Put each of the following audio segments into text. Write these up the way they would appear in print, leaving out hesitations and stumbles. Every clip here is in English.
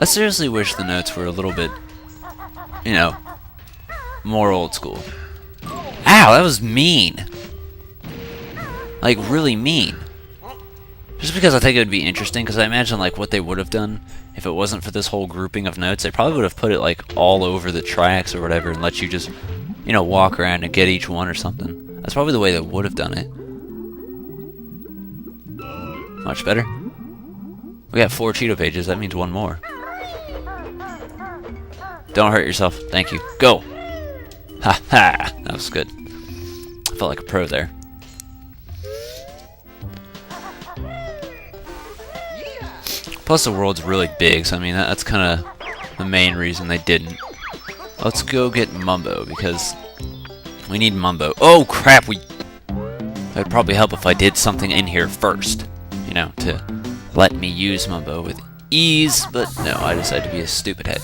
I seriously wish the notes were a little bit, you know, more old school. Ow, that was mean. Like, really mean. Just because I think it would be interesting, because I imagine, like, what they would have done if it wasn't for this whole grouping of notes. They probably would have put it, like, all over the tracks or whatever and let you just, you know, walk around and get each one or something. That's probably the way they would have done it. Much better. We got 4 Cheeto pages, that means 1 more. Don't hurt yourself. Thank you. Go! Ha ha! That was good. I felt like a pro there. Plus the world's really big, so I mean that's kind of the main reason they didn't. Let's go get Mumbo, because we need Mumbo. Oh crap, it'd probably help if I did something in here first, you know, to let me use Mumbo with ease, but no, I decided to be a stupid head.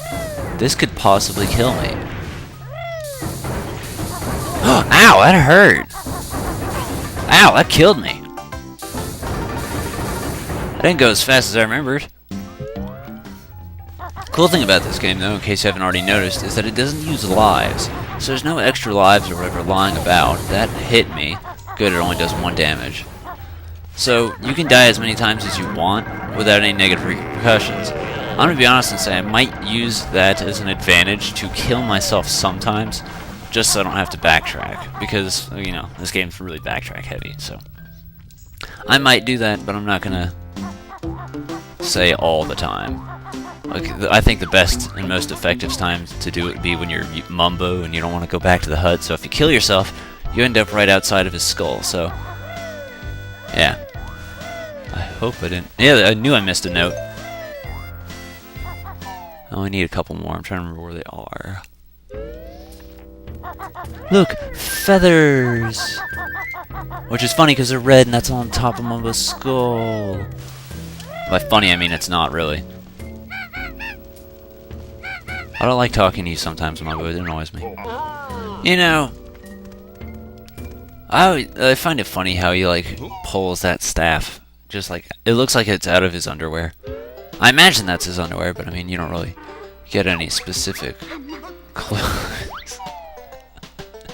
This could possibly kill me. Ow, that hurt! Ow, that killed me! That didn't go as fast as I remembered. Cool thing about this game, though, in case you haven't already noticed, is that it doesn't use lives. So there's no extra lives or whatever lying about. That hit me. Good, it only does 1 damage. So you can die as many times as you want without any negative repercussions. I'm gonna be honest and say I might use that as an advantage to kill myself sometimes, just so I don't have to backtrack, because, you know, this game's really backtrack heavy, so I might do that, but I'm not gonna say all the time. Like, I think the best and most effective time to do it would be when you're Mumbo and you don't want to go back to the hut, so if you kill yourself, you end up right outside of his skull, so yeah. I hope I didn't. Yeah, I knew I missed a note. I only need a couple more. I'm trying to remember where they are. Look! Feathers! Which is funny because they're red and that's on top of Mumbo's skull. By funny, I mean it's not really. I don't like talking to you sometimes, Mumbo. It annoys me. You know, I find it funny how he, like, pulls that staff. Just like, it looks like it's out of his underwear. I imagine that's his underwear, but I mean, you don't really get any specific clues.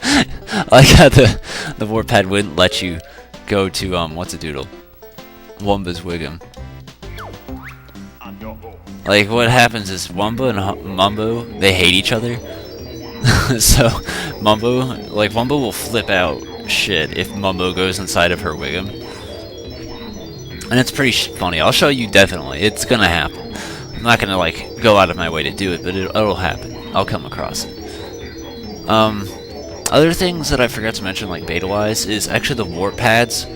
I like how the warp pad wouldn't let you go to, what's a doodle? Wumba's Wiggum. Like, what happens is Wumba and Mumbo, they hate each other. So, Wumbo will flip out shit if Mumbo goes inside of her Wiggum. And it's pretty funny. I'll show you definitely. It's gonna happen. I'm not gonna, like, go out of my way to do it, but it'll happen. I'll come across it. Other things that I forgot to mention, like, beta-wise, is actually the warp pads.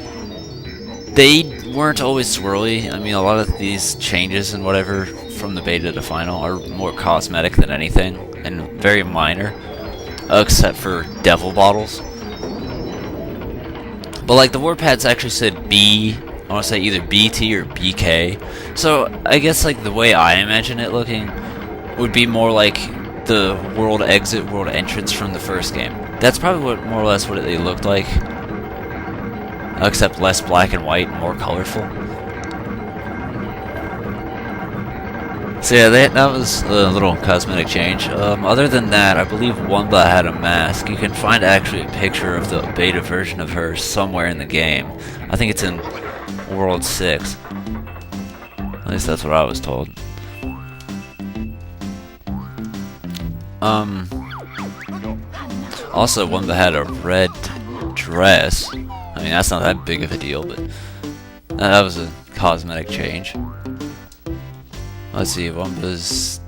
They weren't always swirly. I mean, a lot of these changes and whatever from the beta to final are more cosmetic than anything, and very minor, except for devil bottles. But like the warp pads actually said B, I want to say either BT or BK. So I guess like the way I imagine it looking would be more like the world exit, world entrance from the first game. That's probably what more or less what they looked like, except less black and white and more colorful. So yeah, that was a little cosmetic change. Other than that, I believe Wumba had a mask. You can find actually a picture of the beta version of her somewhere in the game. I think it's in World 6. At least that's what I was told. Also, Wumba had a red dress. I mean, that's not that big of a deal, but that was a cosmetic change. Let's see, Wumba's...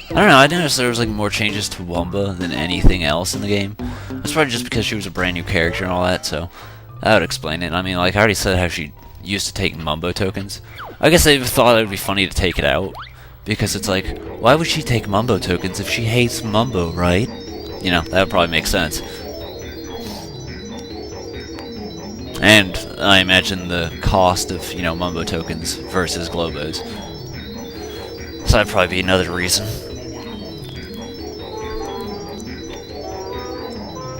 I don't know, I noticed there was like more changes to Wumba than anything else in the game. That's probably just because she was a brand new character and all that, so that would explain it. I mean, like I already said how she used to take Mumbo tokens. I guess they thought it would be funny to take it out, because it's like, why would she take Mumbo tokens if she hates Mumbo, right? You know, that would probably make sense. And I imagine the cost of, you know, Mumbo tokens versus Globos. So that'd probably be another reason.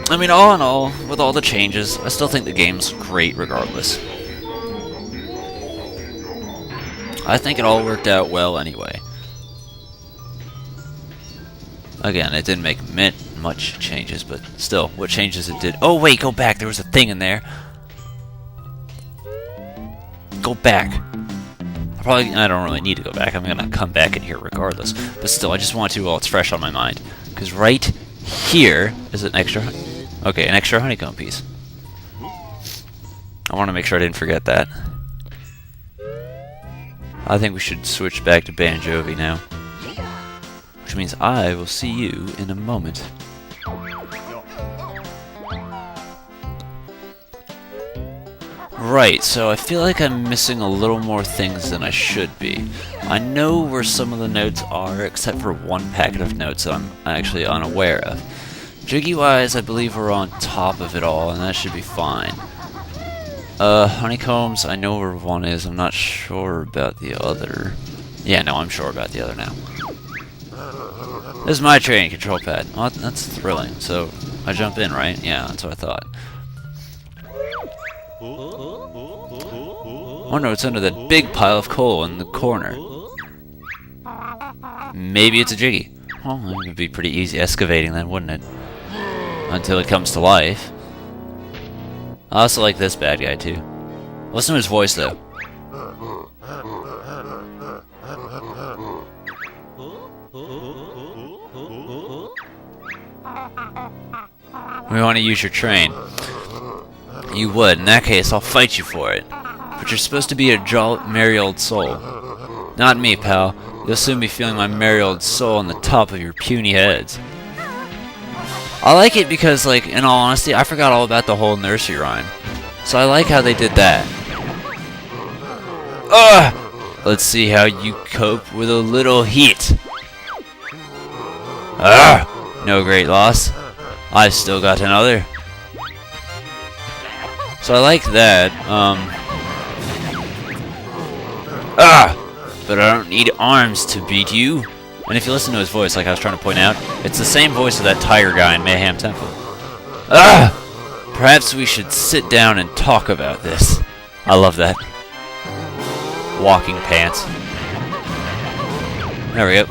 I mean, all in all, with all the changes, I still think the game's great regardless. I think it all worked out well anyway. Again, it didn't make much changes, but still, what changes it did. Oh wait, go back. There was a thing in there. Go back. I don't really need to go back. I'm gonna come back in here regardless. But still, I just want to while it's fresh on my mind. Because right here is an extra. Okay, an extra honeycomb piece. I want to make sure I didn't forget that. I think we should switch back to Banjo-Tooie now. Which means I will see you in a moment. Right, so I feel like I'm missing a little more things than I should be. I know where some of the notes are, except for one packet of notes that I'm actually unaware of. Jiggy-wise, I believe we're on top of it all, and that should be fine. Honeycombs, I know where one is. I'm not sure about the other. Yeah, no, I'm sure about the other now. This is my train control pad. Well, that's thrilling. So, I jump in, right? Yeah, that's what I thought. Wonder what's under that big pile of coal in the corner. Maybe it's a Jiggy. Well, that would be pretty easy excavating then, wouldn't it? Until it comes to life. I also like this bad guy too. Listen to his voice though. We want to use your train. You would. In that case, I'll fight you for it. But you're supposed to be a merry old soul. Not me, pal. You'll soon be feeling my merry old soul on the top of your puny heads. I like it because, like, in all honesty, I forgot all about the whole nursery rhyme. So I like how they did that. Ugh! Let's see how you cope with a little heat. Ugh! No great loss. I've still got another. So I like that. But I don't need arms to beat you. And if you listen to his voice, like I was trying to point out, it's the same voice of that tiger guy in Mayhem Temple. Perhaps we should sit down and talk about this. I love that. Walking pants. There we go.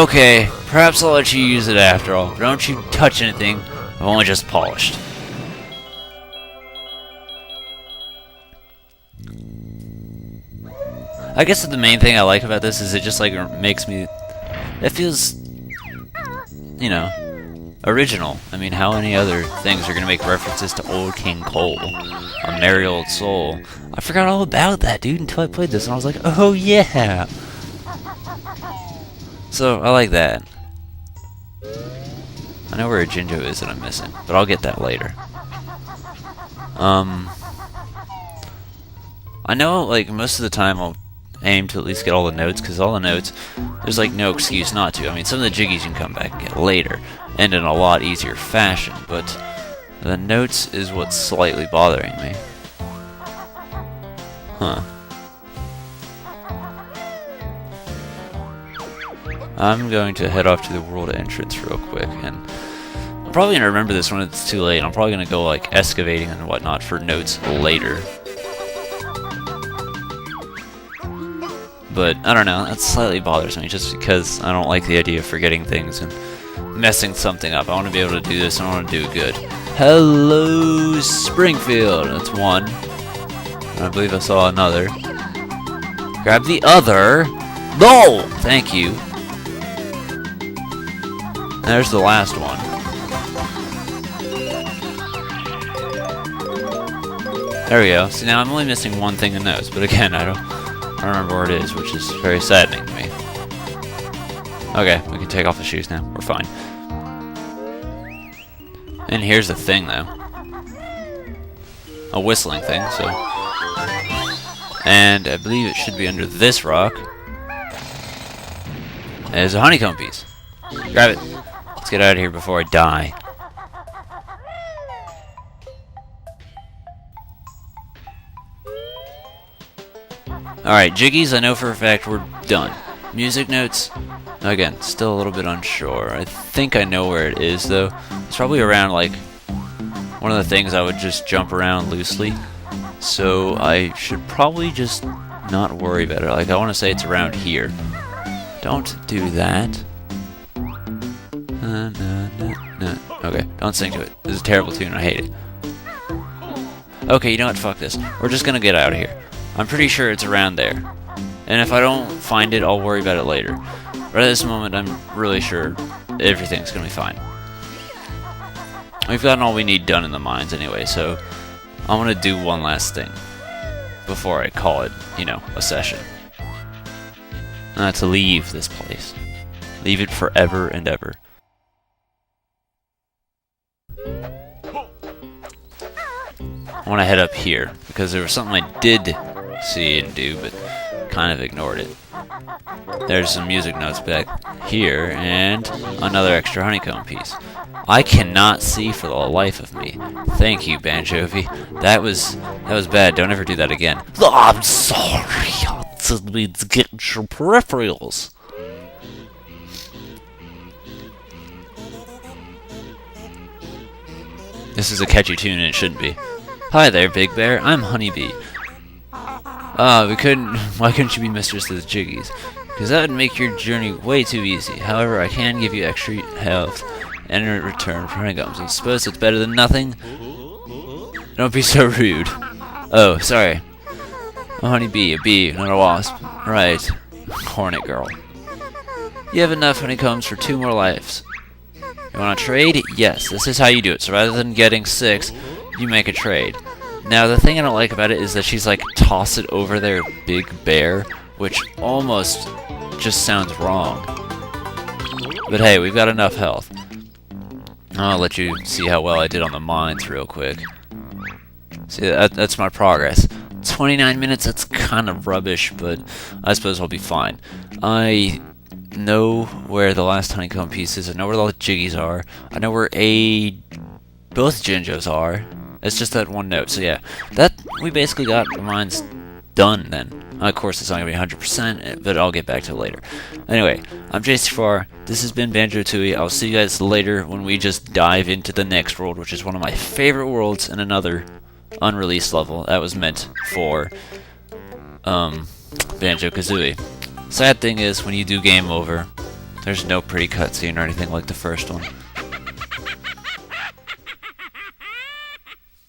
Okay, perhaps I'll let you use it after all. But don't you touch anything. I've only just polished. I guess the main thing I like about this is it just like makes me... It feels, you know, original. I mean, how many other things are going to make references to Old King Cole? A merry old soul. I forgot all about that, dude, until I played this, and I was like, oh yeah! So, I like that. I know where a Jinjo is that I'm missing, but I'll get that later. I know, like, most of the time I'll aim to at least get all the notes, because all the notes, there's like no excuse not to. I mean, some of the Jiggies you can come back and get later, and in a lot easier fashion, but the notes is what's slightly bothering me. Huh. I'm going to head off to the world entrance real quick, and I'm probably going to remember this when it's too late. I'm probably going to go like excavating and whatnot for notes later. But, I don't know, that slightly bothers me, just because I don't like the idea of forgetting things and messing something up. I want to be able to do this, and I want to do it good. Hello, Springfield! That's one. And I believe I saw another. Grab the other! No! Thank you. And there's the last one. There we go. See, now I'm only missing one thing in those, but again, I don't remember where it is, which is very saddening to me. Okay, we can take off the shoes now. We're fine. And here's the thing, though. A whistling thing, so... And I believe it should be under this rock. There's a honeycomb piece. Grab it. Let's get out of here before I die. Alright, Jiggies, I know for a fact we're done. Music notes, again, still a little bit unsure. I think I know where it is, though. It's probably around, like, one of the things I would just jump around loosely. So I should probably just not worry about it. Like, I want to say it's around here. Don't do that. Okay, don't sing to it. This is a terrible tune. I hate it. Okay, you know what? Fuck this. We're just gonna get out of here. I'm pretty sure it's around there. And if I don't find it, I'll worry about it later. But at this moment, I'm really sure everything's gonna be fine. We've gotten all we need done in the mines anyway, so I'm gonna do one last thing before I call it, you know, a session. To leave this place. Leave it forever and ever. I want to head up here, because there was something I did see and do, but kind of ignored it. There's some music notes back here, and another extra honeycomb piece. I cannot see for the life of me. Thank you, Banjo-Tooie. That was bad. Don't ever do that again. Oh, I'm sorry. I didn't mean to get into your peripherals. This is a catchy tune, and it shouldn't be. Hi there, Big Bear. I'm Honeybee. Why couldn't you be mistress of the Jiggies? Because that would make your journey way too easy. However, I can give you extra health and in return for honeycombs. I suppose it's better than nothing? Don't be so rude. Oh, sorry. A honeybee, a bee, not a wasp. Right. Hornet girl. You have enough honeycombs for 2 more lives. You want to trade? Yes, this is how you do it. So rather than getting 6, you make a trade. Now, the thing I don't like about it is that she's like, toss it over there, Big Bear, which almost just sounds wrong. But hey, we've got enough health. I'll let you see how well I did on the mines real quick. See, that's my progress. 29 minutes, that's kind of rubbish, but I suppose I'll be fine. I know where the last honeycomb piece is. I know where all the Jiggies are. I know where both Jinjos are. It's just that one note. So yeah, we basically got the mines done then. Of course, it's not going to be 100%, but I'll get back to it later. Anyway, I'm JC4. This has been Banjo-Tooie. I'll see you guys later when we just dive into the next world, which is one of my favorite worlds and another unreleased level that was meant for Banjo-Kazooie. Sad thing is, when you do game over, there's no pretty cutscene or anything like the first one.